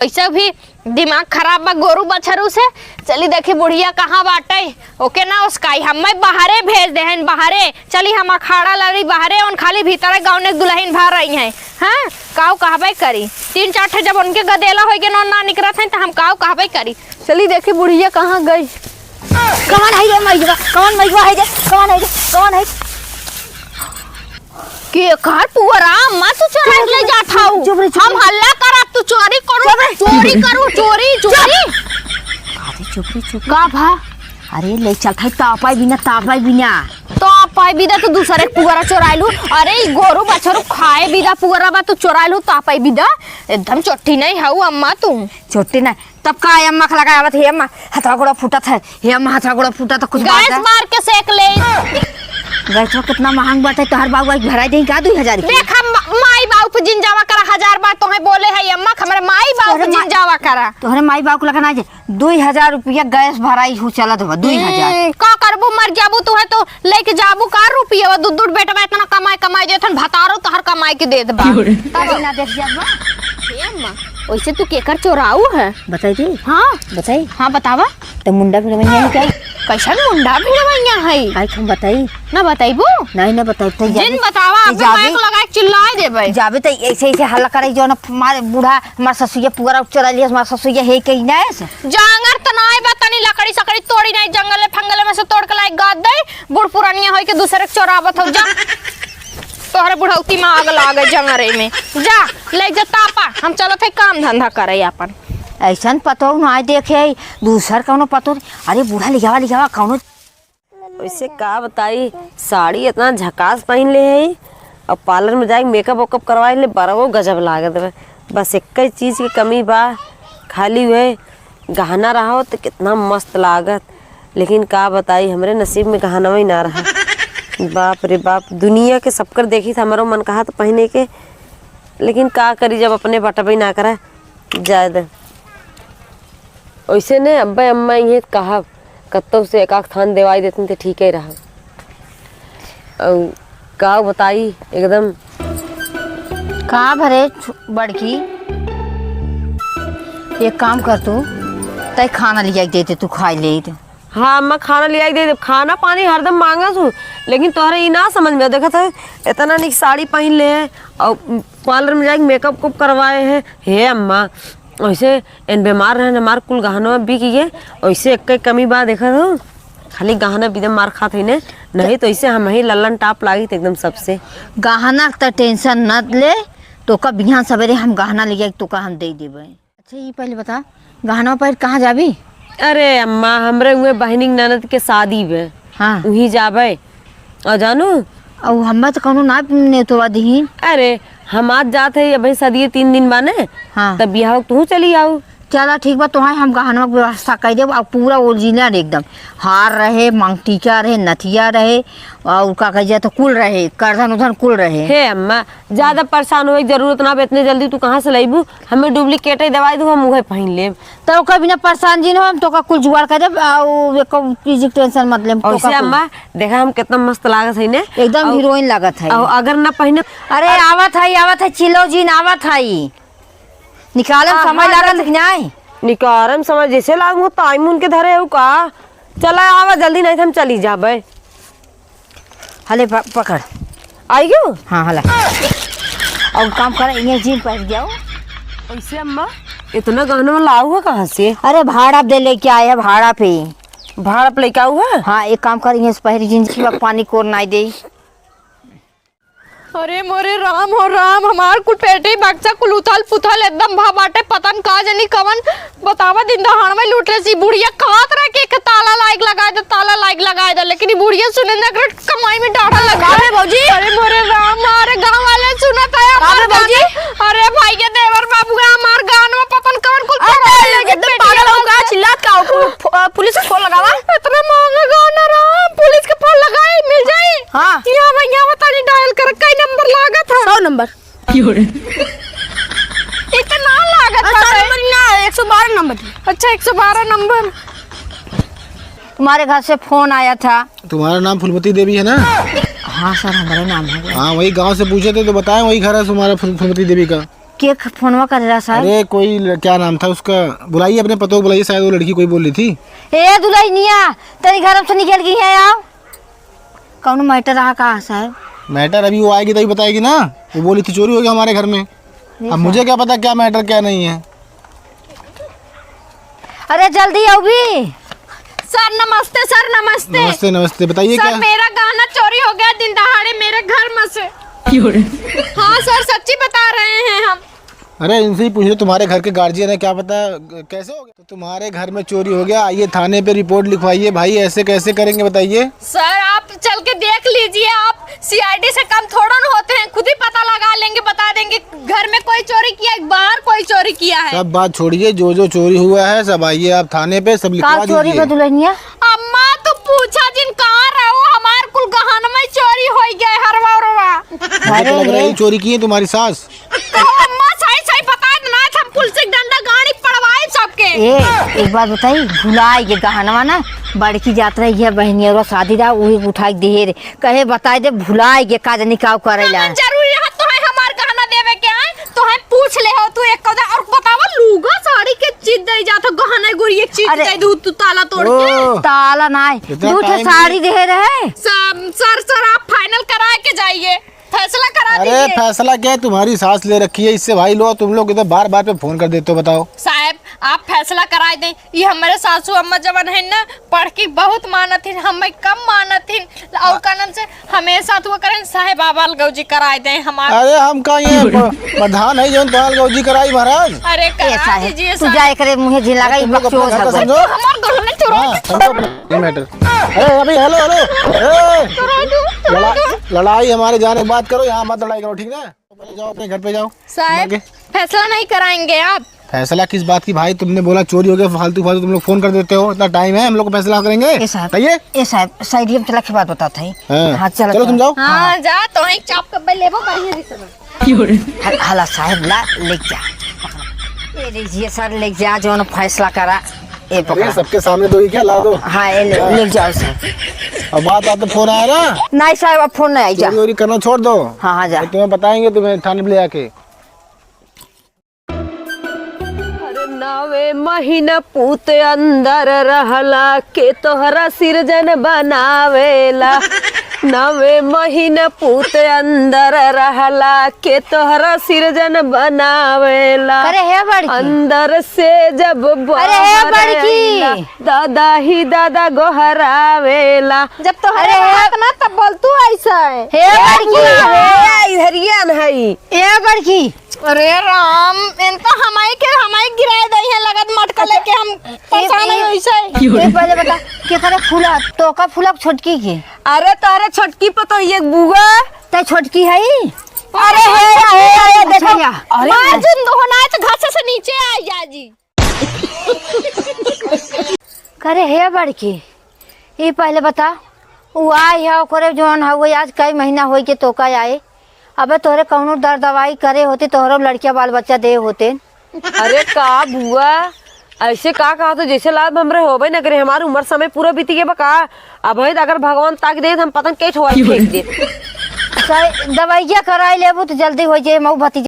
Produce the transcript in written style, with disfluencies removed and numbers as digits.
ऐसा भी दिमाग खराब बा गोरू बछरू से। चली देखी बुढ़िया कहाँ बाटे, ओके ना उसकाई हम बाहरे भेज दे हैं बाहरे। चली हम अखाड़ा लड़ी बाहरे और खाली भीतर गाँव ने दुल्हन भर रही हैं। हाँ काऊ कहबे करी 3-4 ठे जब उनके गदेला हो गए ना निकलत हैं तो हम काऊ कहबे करी। चली देखी बुढ़िया कहाँ गई। कौन है ये मैजवा, कौन मैजवा है ये, कौन है ये, कौन है के कार पुअरा मत तू चोरी ले जाता हूँ। हम हल्ला करा तू चोरी करू चोरी अरे चुप का भा। अरे ले चल थाई तापाई बिना तो पाई बिदा तो दूसरे पुअरा चोराइलू। अरे गोरू बछरू खाए बिदा पुअरा बा तू चोराइलू तापाई बिदा एकदम चोटी नहीं हाउ अम्मा तू छोटी नहीं तब का अम्मा खला का आवत है। अम्मा हथवा गोड़ा फूटत है, हे अम्मा हथवा गोड़ा फूटा तो कुछ गैस मार के सेक ले। गैस कितना महंग बाटे तोहर बाबू भराई दें का 2000 देख हम माई बाबू पे जिन जावा करा 1000 बार तोहे बोले है अम्मा हमरे माई बाबू पे जिन जावा करा। तोहरे माई बाबू लगा ना 2000 रुपया गैस भराई हो चलत हो 2000 का करबू मर जाबू तू है तो लेके जाबू का रुपया दूध बेटवा इतना कमाई जेथन भतारो तोहर कमाई के देत बा तब ना देख जाबा। हे अम्मा वैसे तू केकर चोराऊ है बताई दे। हाँ बताई। हाँ बतावा तो मुंडा भिड़वैया है क्या, कैसन मुंडा भिड़वैया है आई हम बताई ना बताइबू नहीं ना बताई तो जिन बतावा अब माइक लगा के चिल्लाए देबे जाबे तो ऐसे हल्ला करे जो ना मारे बूढ़ा हमार ससुया पूरा चोरा लिया हमार ससुया है कहीं ना ऐसे जांगर तनाए बतानी लकड़ी सकड़ी तोड़ी नहीं जंगल फंगल में से तोड़ के लाई गाद दे बूढ़ पुरानिया होई के दूसरे के चोरावत हो जा तोहरे बुढ़ौती में आग लागे जंगरे में जा ले जा तापा हम चलो थे काम धंधा करे अपन। ऐसा पतो ना देखे दूसर कौनो पतो। अरे बूढ़ा लिखावा कौनो वैसे का बताई साड़ी इतना झकास पहन ले है और पार्लर में जाके मेकअप वेकअप करवाए ले बड़ा गजब लागत है। बस एक चीज़ की कमी बा खाली हुए गहना रहा हो तो कितना मस्त लागत, लेकिन का बताई हमरे नसीब में गहना ही ना रहा। बाप रे बाप दुनिया के सबकर देखी था हमारा मन कहा तो पहने के, लेकिन का करी जब अपने बटबई ना करा ज्यादा वैसे ने अब्बा अम्मा ये कहा कत्तों से एक थान देवाई देते थे ठीक ही रहा। का बताई एकदम कहाँ भरे बड़की एक काम कर तू तय खाना लिया देते तू खाई ले। हाँ मैं खाना ले आई दे खाना पानी हरदम मांगा हूँ, लेकिन तोहरा ये ना समझ में देखा था इतना निक साड़ी पहन ले है और पार्लर में जाके मेकअप कुप करवाए हैं। हे अम्मा वैसे इन बीमार रहने हमारे कुल गहनों में बिक गए वैसे एक कमी बात देखा था खाली गहना बिदम मार खाते ही नहीं तो ऐसे हम ही लल्लन टाप लागी थे एकदम सबसे। गहना तो टेंशन न ले तो का बिहान सवेरे हम गहना ले तो का हम दे देवे। अच्छा ये पहले बता गहना पर कहाँ जाबी। अरे अम्मा हमरे हुए बहनी ननद के शादी में हाँ वहीं जाबे और जानू और हम तो कौनो ना नेतवा दही। अरे हम आज जाते हैं भाई सदिये 3 दिन बाने हाँ तब बिहाव तू चली आओ। चला ठीक बा तो हम गहनवा की व्यवस्था कर देव और पूरा ओरिजिनल एकदम हार रहे मांगटीका रहे नथिया रहे और का कह तो कुल रहे करधन उधन कुल रहे। हे अम्मा ज्यादा परेशान होए जरूरत ना इतने जल्दी तू कहाँ से लाइबू हमें डुप्लीकेट दवाई दू हम उहे पहन लेब तो कभी ना परेशान जी हम तो का कुल जुगाड़ कर देब और चीज टेंशन मत ले। ऐसे अम्मा देखा हम कितना मस्त लागत है ने एकदम हीरोइन लागत है। और अगर ना पहने अरे आवत है चिलो जी आवत है निकालम समय लागत नहीं निकारम समझ जैसे लागू टाइम उनके धरे हो का चला आवा जल्दी नहीं तो हम चली जाबे। हले पकड़ आई गयो हाँ हला और काम कर ये जीन पहन जाओ। ऐसे अम्मा इतना गहना लाऊ हुआ कहाँ से। अरे भाड़ा दे लेके आए है भाड़ा पे पे लेके आऊ है। हाँ एक काम कर ये पहली जींस की पानी कोर नहीं दे। अरे मोरे राम हो राम हमार कुल पेटे बक्सा कुल उथल पुथल एकदम भा बाटे पतन का जनी कवन बतावा दिन दहाड़ में लूट सी बुढ़िया खात रह के ताला लाइक लगाए दे लेकिन बुढ़िया सुने ना कमाई में डाढ़ा लगा रे भौजी। अरे मोरे राम हमारे गांव वाले सुनत है हमारे भौजी। अरे भाई के देवर बाबू हमार गांव में पतन कवन कुल एकदम पागल हो गया चिल्लात का पुलिस को फोन लगावा इतना महंगा गाना राम पुलिस के फोन लगाए मिल जाए। हाँ यहां भैया बतानी डायल कर कई नंबर लागत है 100 नंबर इतना लागत है नंबर ना 112 नंबर। अच्छा 112 नंबर। तुम्हारे घर से फोन आया था। तुम्हारा नाम फूलमती देवी है ना। हाँ सर हमारा नाम है। हाँ वही गांव से पूछे थे तो बताया वही घर है तुम्हारा फूलमती देवी का। के फोनवा कर रहा साहब? अरे कोई क्या नाम था उसका, बुलाइए अपने पतों को बुलाइए, शायद वो लड़की कोई बोल रही थी। ए दुल्हनिया तेरी घर से निकल गई है आओ। कौन मैटर रहा कहा साहब? मैटर अभी वो आएगी तभी बताएगी ना। वो बोली थी चोरी हो गया हमारे घर में। अब मुझे क्या पता क्या मैटर क्या नहीं है। अरे जल्दी आओ भी। सर नमस्ते, सर नमस्ते। नमस्ते नमस्ते, बताइए सर क्या। मेरा गहना चोरी हो गया दिन दहाड़े मेरे घर में से। हाँ सर सच्ची बता रहे हैं हम। अरे इनसे ही पूछो, तुम्हारे घर के गार्जियन है, क्या पता कैसे हो गया। तो तुम्हारे घर में चोरी हो गया, आइए थाने पे रिपोर्ट लिखवाइए। भाई ऐसे कैसे करेंगे बताइए। सर आप चल के देख लीजिए, आप सीआईडी से कम थोड़ा न होते हैं, खुद ही पता लगा लेंगे, बता देंगे घर में कोई चोरी किया है, बाहर कोई चोरी किया है। सब बात छोड़िए, जो जो चोरी हुआ है सब आइए आप थाने पे, सब लिखवा का चोरी दीजिए। दुल्हनिया? अम्मा तो पूछा जिन कहाँ रहो, हमार कुल गहना में चोरी हो गए हरवा उरवा। मुझे तो लग रहा है ये चोरी की है तुम्हारी सास। तो अम्मा सही सही बता देना, हम पुलिस से डंडा गाड़ी पड़वाए सबके। ए एक बात बताई, भुलाई के गहनवा ना बड़की जात रही है बहनी और शादी रहा वही उठाई दे रे कहे बताई दे भुलाई के काज निकाव करेला। जरूरी है तो है हमार गहना देवे के आए तो है पूछ ले हो तू एक कदा और बतावा लूगा साड़ी के चीज दे जात गहना गुरी एक चीज अरे, दे दू तू ताला तोड़ के। ओह, ताला नाय कितना दूठे टाइम साड़ी दे रहे। सर आप फाइनल करा के जाइए, फैसला करा अरे दीजिए। फैसला क्या है, तुम्हारी सास ले रखी है इससे भाई लो, तुम लोग इधर बार बार पे फोन कर देते हो। बताओ साहब आप फैसला करा दें, ये हमारे सासू अम्मा जवन है ना पढ़ के बहुत मानत हिन, हमें कम मानत हिन और कानन से हमेशा तो करें साहेब आबाल गौजी करा दें हमारे। अरे हम का ये प्रधान है जो तोहाल गौजी कराई महाराज। अरे ए करा साहब दीजिए तू जाए करे मुझे झिलागा तुम लोग अपना बकचोद घर का है समझो। हमार गहना चुरा हाँ, समझो अपना मैटर। अरे अभी हेलो लड़ाई हमारे जाने की बात करो, यहाँ मत लड़ाई करो, ठीक है। जाओ अपने घर पे जाओ। साहब आगे। फैसला नहीं कराएंगे आप? फैसला किस बात की भाई, तुमने बोला चोरी हो गया, फालतू फालतू तुम लोग फोन कर देते हो। इतना टाइम है हम लोग को फैसला करेंगे। ए साहब बताइए। ए साहब साइड में चला के बात बताता है। हाँ, हाँ चलो तुम जाओ। हाँ जा तो है चाप कब्बे लेबो बढ़िया रिश्ता। हला साहब ला ले जा ए लीजिए सर ले जा जो फैसला करा ए अरे पकड़ा। सबके सामने दो ही क्या ला दो। हाँ ए ले जाओ सर। अब बात आते फोन आया ना, नहीं साहब अब फोन नहीं आई जा। चोरी वोरी करना छोड़ दो। हाँ हाँ जा। तुम्हें बताएंगे, तुम्हें थाने पे ले आके। अरे नवे महीना पूत अंदर रहला के तोहरा सिरजन बनावेला। नवे महीना पूत अंदर रहला के तोहरा सिरजन बनावेला। अरे है बड़की अंदर से जब अरे है बड़की। आइला, दादा ही दादा गोहरावेला। जब तो हरे हाथ ना तब बोल तू ऐसा है। हे बड़की इधरिया है ए बड़की। अरे राम इन तो हमारे गिराए दई है लगत मटका लेके हम परेशान है ऐसे। ए पहले बता के करे फूला तो का फूला छोटकी के? अरे तारे छोटकी पतो ये बुआ ते छोटकी है। अरे हे देखो माजुन दोहना तो घास से नीचे आ जा जी। करे हे बड़की ये पहले बता वो आई है करे जोन है आज कई महीना हो के तो का आए। अबे तोहरे कौनो दर दवाई करे होते तोहरो लड़किया बाल बच्चा दे होते। अरे का बुआ ऐसे का कहा तो जैसे लाभ हमरे होबे न करे, हमारी उम्र समय पूरा बीती गए बका। अब अगर भगवान ताक दे तो हम पतंग के ठोआ फेंक दे। दवाइया कराई लेबू तो जल्दी हो जाए मऊ भतीजा